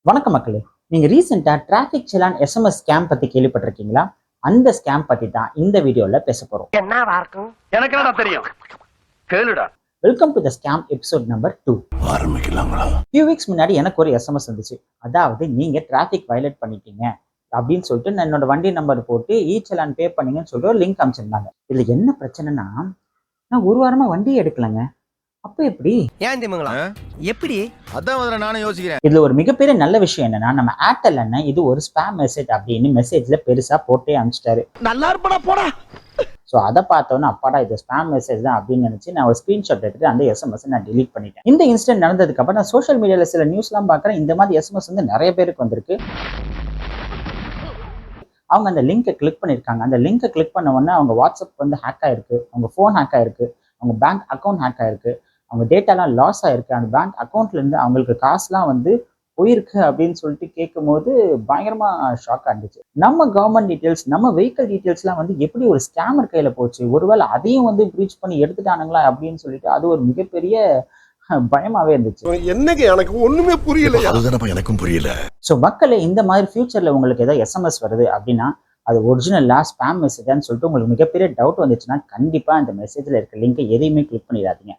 வணக்கம் மக்களே. நீங்க ரீசெண்டா டிராபிக் செலான் எஸ்எம்எஸ் ஸ்கேம் பத்தி கேள்விப்பட்டிருக்கீங்களா? அந்த ஸ்கேம் பத்தி தான் இந்த வீடியோல பேச போறோம். என்னவா இருக்கும்? எனக்கு என்னடா தெரியும்? கேளுடா. Welcome to the scam episode number 2. ஆரம்பிக்கலாங்களா? ஃபியூ வீக்ஸ் முன்னாடி எனக்கு ஒரு எஸ்எம்எஸ் வந்துச்சு. அதாவது நீங்க டிராபிக் வயலேட் பண்ணிட்டீங்க அப்படின்னு சொல்லிட்டு நான் என்னோட வண்டி நம்பர் போட்டு செலான் பே பண்ணீங்கன்னு சொல்லிட்டு ஒரு லிங்க் அனுப்பிச்சிருந்தாங்க. இதுல என்ன பிரச்சனைனா, நான் ஒரு வாரமா வண்டியை எடுக்கலங்க. அப்ப எப்படி? ஏன் திமுங்களா? எப்படி? அதான் முதல்ல நானும் யோசிக்கிறேன். இதுல ஒரு மிகப்பெரிய நல்ல விஷயம் என்னன்னா, நம்ம ஏர்டெல் அண்ணன் இது ஒரு ஸ்பேம் மெசேஜ் அப்படின்னு மெசேஜ்ல பெருசா போட்டே அனுப்பிச்சிட்டாரு. நல்லா இருப்படா போடா. ஸோ அதை பார்த்தோன்னா அப்பாடா இது ஸ்பேம் மெசேஜ் தான் அப்படின்னு நினச்சி நான் ஒரு ஸ்க்ரீன்ஷாட் எடுத்துட்டு அந்த எஸ்எம்எஸ் நான் டிலீட் பண்ணிட்டேன். இந்த இன்சிடென்ட் நடந்ததுக்கு அப்புறம் நான் சோஷியல் மீடியாவில் சில நியூஸ்லாம் பார்க்குறேன். இந்த மாதிரி எஸ்எம்எஸ் வந்து நிறைய பேருக்கு வந்திருக்கு. அவங்க அந்த லிங்கை கிளிக் பண்ணியிருக்காங்க. அந்த லிங்கை கிளிக் பண்ண உடனே அவங்க வாட்ஸ்அப் வந்து ஹேக் ஆயிருக்கு, அவங்க ஃபோன் ஹேக் ஆயிருக்கு, அவங்க பேங்க் அக்கௌண்ட் ஹேக் ஆயிருக்கு, அவங்க டேட்டாலாம் லாஸ் ஆயிருக்கு, அந்த பேங்க் அக்கௌண்ட்லேருந்து அவங்களுக்கு காசுலாம் வந்து போயிருக்கு அப்படின்னு சொல்லிட்டு கேட்கும்போது பயங்கரமா ஷாக்காக இருந்துச்சு. நம்ம கவர்மெண்ட் டீட்டெயில்ஸ், நம்ம வெஹிக்கல் டீட்டெயில்ஸ்லாம் வந்து எப்படி ஒரு ஸ்கேமர் கையில போச்சு, ஒருவேளை அதையும் வந்து ப்ரீச் பண்ணி எடுத்துட்டானுங்களா அப்படின்னு சொல்லிட்டு அது ஒரு மிகப்பெரிய பயமாவே இருந்துச்சு. என்னங்க எனக்கு ஒண்ணுமே புரியல. அதுதானப்பா எனக்கும் புரியல. ஸோ மக்களே, இந்த மாதிரி ஃபியூச்சர்ல உங்களுக்கு ஏதாவது எஸ்எம்எஸ் வருது அப்படின்னா அது ஒரிஜினலா ஸ்பேம் மெசேஜான்னு சொல்லிட்டு உங்களுக்கு மிகப்பெரிய டவுட் வந்துச்சுன்னா கண்டிப்பா அந்த மெசேஜ்ல இருக்க லிங்கை எதையுமே கிளிக் பண்ணிடாதீங்க.